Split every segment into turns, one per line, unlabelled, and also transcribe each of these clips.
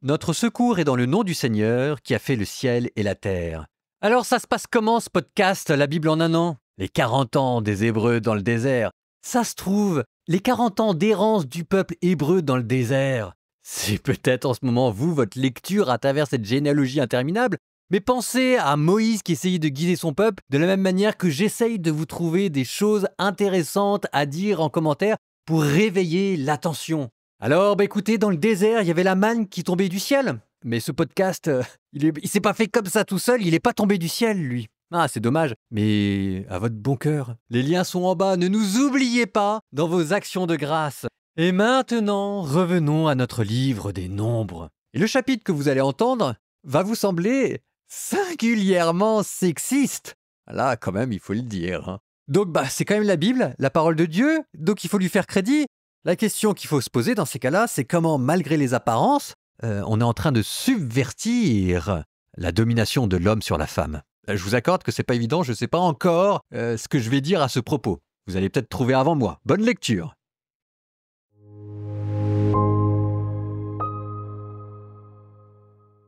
Notre secours est dans le nom du Seigneur qui a fait le ciel et la terre. Alors ça se passe comment ce podcast, la Bible en un an? Les 40 ans des Hébreux dans le désert. Ça se trouve, les 40 ans d'errance du peuple hébreu dans le désert. C'est peut-être en ce moment, vous, votre lecture à travers cette généalogie interminable, mais pensez à Moïse qui essayait de guider son peuple de la même manière que j'essaye de vous trouver des choses intéressantes à dire en commentaire pour réveiller l'attention. Alors, écoutez, dans le désert, il y avait la manne qui tombait du ciel. Mais ce podcast, il s'est pas fait comme ça tout seul, il est pas tombé du ciel, lui. Ah, c'est dommage, mais à votre bon cœur. Les liens sont en bas, ne nous oubliez pas dans vos actions de grâce. Et maintenant, revenons à notre livre des nombres. Et le chapitre que vous allez entendre va vous sembler singulièrement sexiste. Là, quand même, il faut le dire. Hein. Donc, c'est quand même la Bible, la parole de Dieu, donc il faut lui faire crédit. La question qu'il faut se poser dans ces cas-là, c'est comment, malgré les apparences, on est en train de subvertir la domination de l'homme sur la femme. Je vous accorde que c'est pas évident, je ne sais pas encore ce que je vais dire à ce propos. Vous allez peut-être trouver avant moi. Bonne lecture.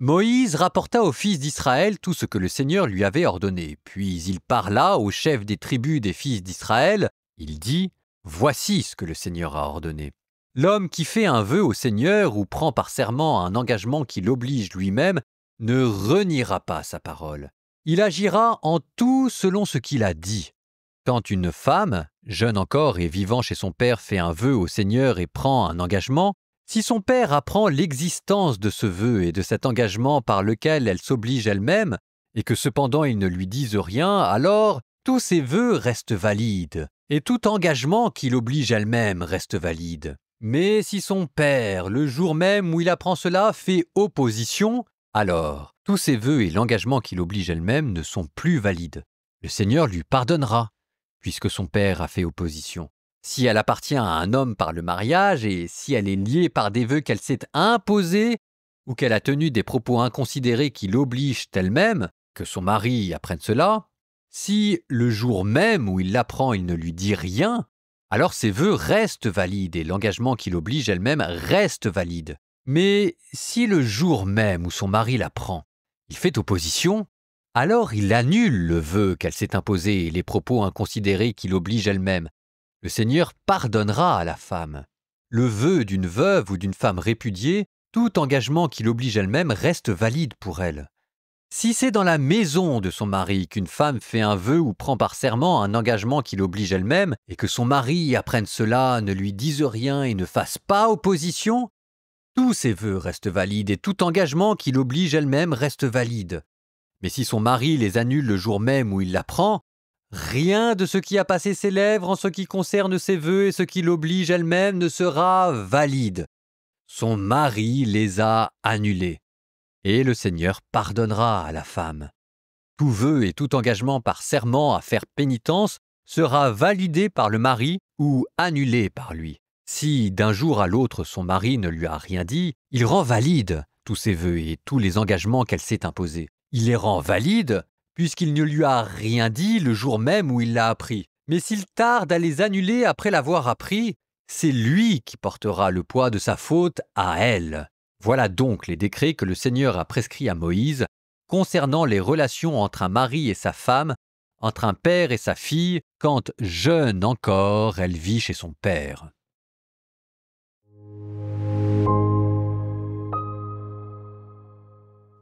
Moïse rapporta aux fils d'Israël tout ce que le Seigneur lui avait ordonné. Puis il parla aux chefs des tribus des fils d'Israël. Il dit « Voici ce que le Seigneur a ordonné. L'homme qui fait un vœu au Seigneur ou prend par serment un engagement qui l'oblige lui-même ne reniera pas sa parole. Il agira en tout selon ce qu'il a dit. Quand une femme, jeune encore et vivant chez son père, fait un vœu au Seigneur et prend un engagement, si son père apprend l'existence de ce vœu et de cet engagement par lequel elle s'oblige elle-même, et que cependant il ne lui dise rien, alors tous ses vœux restent valides, et tout engagement qui l'oblige elle-même reste valide. Mais si son père, le jour même où il apprend cela, fait opposition, alors tous ses vœux et l'engagement qui l'oblige elle-même ne sont plus valides. Le Seigneur lui pardonnera, puisque son père a fait opposition. Si elle appartient à un homme par le mariage et si elle est liée par des vœux qu'elle s'est imposés ou qu'elle a tenu des propos inconsidérés qui l'obligent elle-même, que son mari apprenne cela, si le jour même où il l'apprend il ne lui dit rien, alors ses vœux restent valides et l'engagement qui l'oblige elle-même reste valide. Mais si le jour même où son mari l'apprend, il fait opposition, alors il annule le vœu qu'elle s'est imposé et les propos inconsidérés qui l'obligent elle-même. Le Seigneur pardonnera à la femme. Le vœu d'une veuve ou d'une femme répudiée, tout engagement qui l'oblige elle-même reste valide pour elle. Si c'est dans la maison de son mari qu'une femme fait un vœu ou prend par serment un engagement qui l'oblige elle-même, et que son mari apprenne cela, ne lui dise rien et ne fasse pas opposition, tous ses vœux restent valides et tout engagement qui l'oblige elle-même reste valide. Mais si son mari les annule le jour même où il l'apprend, rien de ce qui a passé ses lèvres en ce qui concerne ses vœux et ce qui l'oblige elle-même ne sera valide. Son mari les a annulés. Et le Seigneur pardonnera à la femme. Tout vœu et tout engagement par serment à faire pénitence sera validé par le mari ou annulé par lui. Si d'un jour à l'autre son mari ne lui a rien dit, il rend valide tous ses vœux et tous les engagements qu'elle s'est imposés. Il les rend valides puisqu'il ne lui a rien dit le jour même où il l'a appris. Mais s'il tarde à les annuler après l'avoir appris, c'est lui qui portera le poids de sa faute à elle. Voilà donc les décrets que le Seigneur a prescrits à Moïse concernant les relations entre un mari et sa femme, entre un père et sa fille, quand jeune encore elle vit chez son père.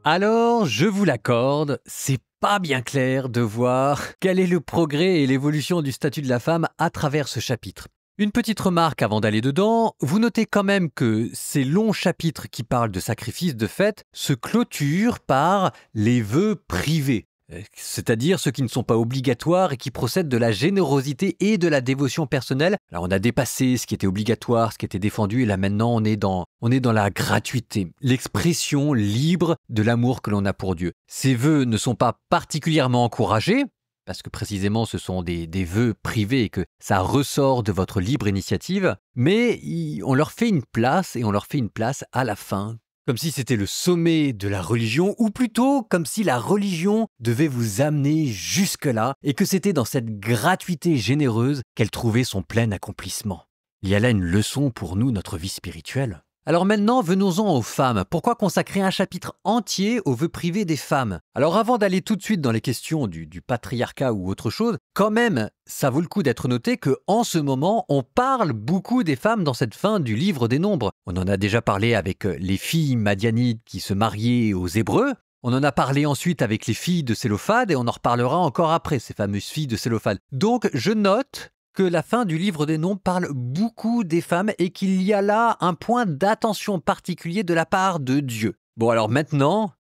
Alors, je vous l'accorde, c'est pas bien clair de voir quel est le progrès et l'évolution du statut de la femme à travers ce chapitre. Une petite remarque avant d'aller dedans, vous notez quand même que ces longs chapitres qui parlent de sacrifices de fête se clôturent par les vœux privés, c'est-à-dire ceux qui ne sont pas obligatoires et qui procèdent de la générosité et de la dévotion personnelle. Là, on a dépassé ce qui était obligatoire, ce qui était défendu, et là maintenant on est dans la gratuité, l'expression libre de l'amour que l'on a pour Dieu. Ces vœux ne sont pas particulièrement encouragés, parce que précisément ce sont des vœux privés et que ça ressort de votre libre initiative, mais on leur fait une place et on leur fait une place à la fin, comme si c'était le sommet de la religion, ou plutôt comme si la religion devait vous amener jusque-là et que c'était dans cette gratuité généreuse qu'elle trouvait son plein accomplissement. Il y a là une leçon pour nous, notre vie spirituelle. Alors maintenant, venons-en aux femmes. Pourquoi consacrer un chapitre entier aux vœux privés des femmes? Alors avant d'aller tout de suite dans les questions du patriarcat ou autre chose, quand même, ça vaut le coup d'être noté qu'en ce moment, on parle beaucoup des femmes dans cette fin du livre des Nombres. On en a déjà parlé avec les filles madianites qui se mariaient aux Hébreux. On en a parlé ensuite avec les filles de Sélophade et on en reparlera encore après, ces fameuses filles de Sélophade. Donc je note que la fin du livre des Nombres parle beaucoup des femmes et qu'il y a là un point d'attention particulier de la part de Dieu. Bon alors maintenant,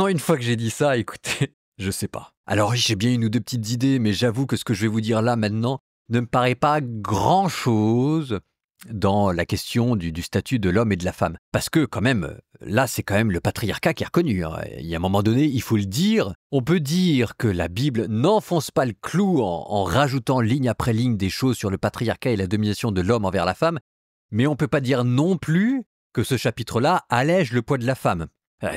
une fois que j'ai dit ça, écoutez, je sais pas. Alors oui, j'ai bien une ou deux petites idées, mais j'avoue que ce que je vais vous dire là maintenant ne me paraît pas grand-chose dans la question du statut de l'homme et de la femme. Parce que quand même, là c'est quand même le patriarcat qui est reconnu. Il y a un moment donné, il faut le dire. On peut dire que la Bible n'enfonce pas le clou en rajoutant ligne après ligne des choses sur le patriarcat et la domination de l'homme envers la femme, mais on peut pas dire non plus que ce chapitre-là allège le poids de la femme.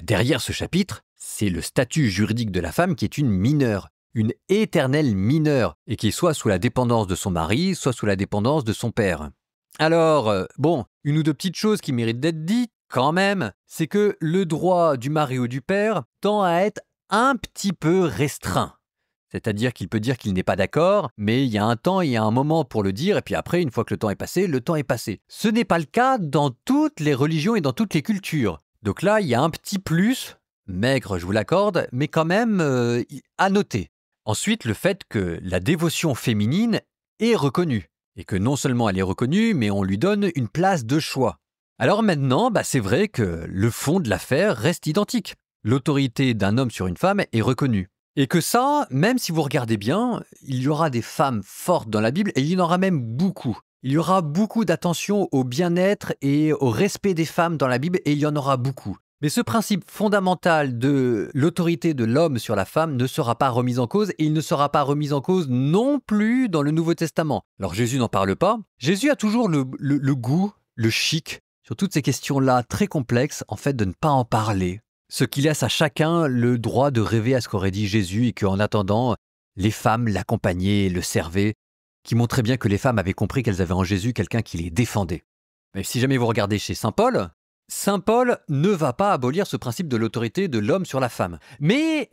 Derrière ce chapitre, c'est le statut juridique de la femme qui est une mineure, une éternelle mineure, et qui est soit sous la dépendance de son mari, soit sous la dépendance de son père. Alors, une ou deux petites choses qui méritent d'être dites quand même, c'est que le droit du mari ou du père tend à être un petit peu restreint. C'est-à-dire qu'il peut dire qu'il n'est pas d'accord, mais il y a un temps, il y a un moment pour le dire, et puis après, une fois que le temps est passé, le temps est passé. Ce n'est pas le cas dans toutes les religions et dans toutes les cultures. Donc là, il y a un petit plus, maigre, je vous l'accorde, mais quand même à noter. Ensuite, le fait que la dévotion féminine est reconnue. Et que non seulement elle est reconnue, mais on lui donne une place de choix. Alors maintenant, c'est vrai que le fond de l'affaire reste identique. L'autorité d'un homme sur une femme est reconnue. Et que ça, même si vous regardez bien, il y aura des femmes fortes dans la Bible, et il y en aura même beaucoup. Il y aura beaucoup d'attention au bien-être et au respect des femmes dans la Bible, et il y en aura beaucoup. Mais ce principe fondamental de l'autorité de l'homme sur la femme ne sera pas remis en cause, et il ne sera pas remis en cause non plus dans le Nouveau Testament. Alors Jésus n'en parle pas. Jésus a toujours le goût, le chic, sur toutes ces questions-là très complexes, en fait, de ne pas en parler. Ce qui laisse à chacun le droit de rêver à ce qu'aurait dit Jésus, et qu'en attendant, les femmes l'accompagnaient, le servaient, qui montrait bien que les femmes avaient compris qu'elles avaient en Jésus quelqu'un qui les défendait. Mais si jamais vous regardez chez Saint Paul ne va pas abolir ce principe de l'autorité de l'homme sur la femme. Mais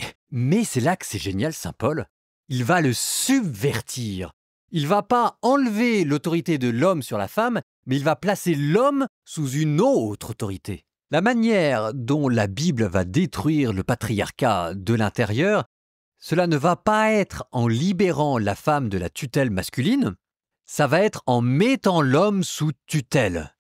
c'est là que c'est génial, Saint Paul. Il va le subvertir. Il va pas enlever l'autorité de l'homme sur la femme, mais il va placer l'homme sous une autre autorité. La manière dont la Bible va détruire le patriarcat de l'intérieur, cela ne va pas être en libérant la femme de la tutelle masculine, ça va être en mettant l'homme sous tutelle.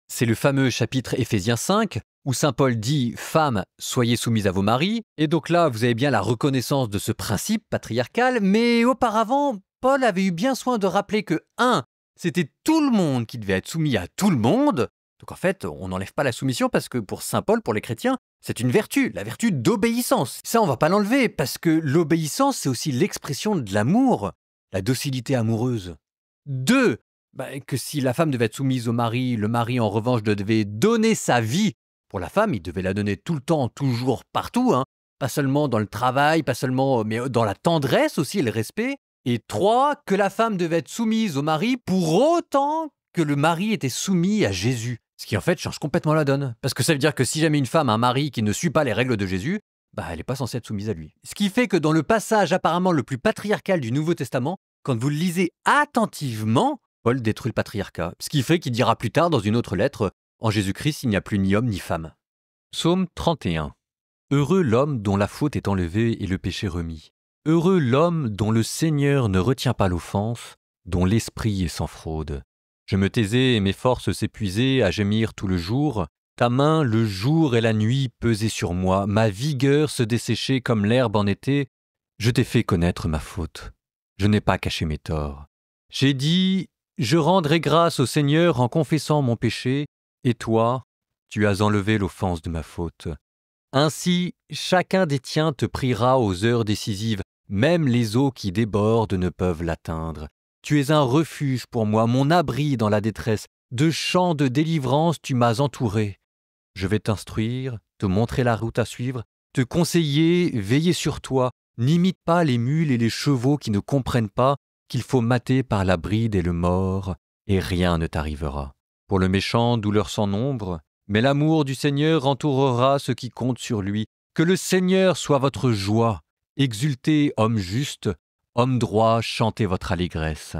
C'est le fameux chapitre Éphésiens 5, où saint Paul dit « Femmes, soyez soumises à vos maris ». Et donc là, vous avez bien la reconnaissance de ce principe patriarcal, mais auparavant, Paul avait eu bien soin de rappeler que 1. C'était tout le monde qui devait être soumis à tout le monde. Donc en fait, on n'enlève pas la soumission parce que pour saint Paul, pour les chrétiens, c'est une vertu, la vertu d'obéissance. Ça, on va pas l'enlever parce que l'obéissance, c'est aussi l'expression de l'amour, la docilité amoureuse. 2. Que si la femme devait être soumise au mari, le mari en revanche devait donner sa vie pour la femme, il devait la donner tout le temps, toujours, partout, pas seulement dans le travail, pas seulement, mais dans la tendresse aussi et le respect. Et 3, que la femme devait être soumise au mari pour autant que le mari était soumis à Jésus. Ce qui en fait change complètement la donne. Parce que ça veut dire que si jamais une femme a un mari qui ne suit pas les règles de Jésus, elle n'est pas censée être soumise à lui. Ce qui fait que dans le passage apparemment le plus patriarcal du Nouveau Testament, quand vous le lisez attentivement, Paul détruit le patriarcat. Ce qui fait qu'il dira plus tard dans une autre lettre, en Jésus-Christ, il n'y a plus ni homme ni femme. Psaume 31. Heureux l'homme dont la faute est enlevée et le péché remis. Heureux l'homme dont le Seigneur ne retient pas l'offense, dont l'esprit est sans fraude. Je me taisais et mes forces s'épuisaient à gémir tout le jour. Ta main, le jour et la nuit, pesaient sur moi. Ma vigueur se desséchait comme l'herbe en été. Je t'ai fait connaître ma faute. Je n'ai pas caché mes torts. J'ai dit, je rendrai grâce au Seigneur en confessant mon péché, et toi, tu as enlevé l'offense de ma faute. Ainsi, chacun des tiens te priera aux heures décisives, même les eaux qui débordent ne peuvent l'atteindre. Tu es un refuge pour moi, mon abri dans la détresse. De chants de délivrance tu m'as entouré. Je vais t'instruire, te montrer la route à suivre, te conseiller, veiller sur toi. N'imite pas les mules et les chevaux qui ne comprennent pas qu'il faut mater par la bride et le mors, et rien ne t'arrivera. Pour le méchant, douleur sans nombre, Mais l'amour du Seigneur entourera ceux qui comptent sur lui. Que le Seigneur soit votre joie. Exultez, hommes justes, hommes droits, chantez votre allégresse.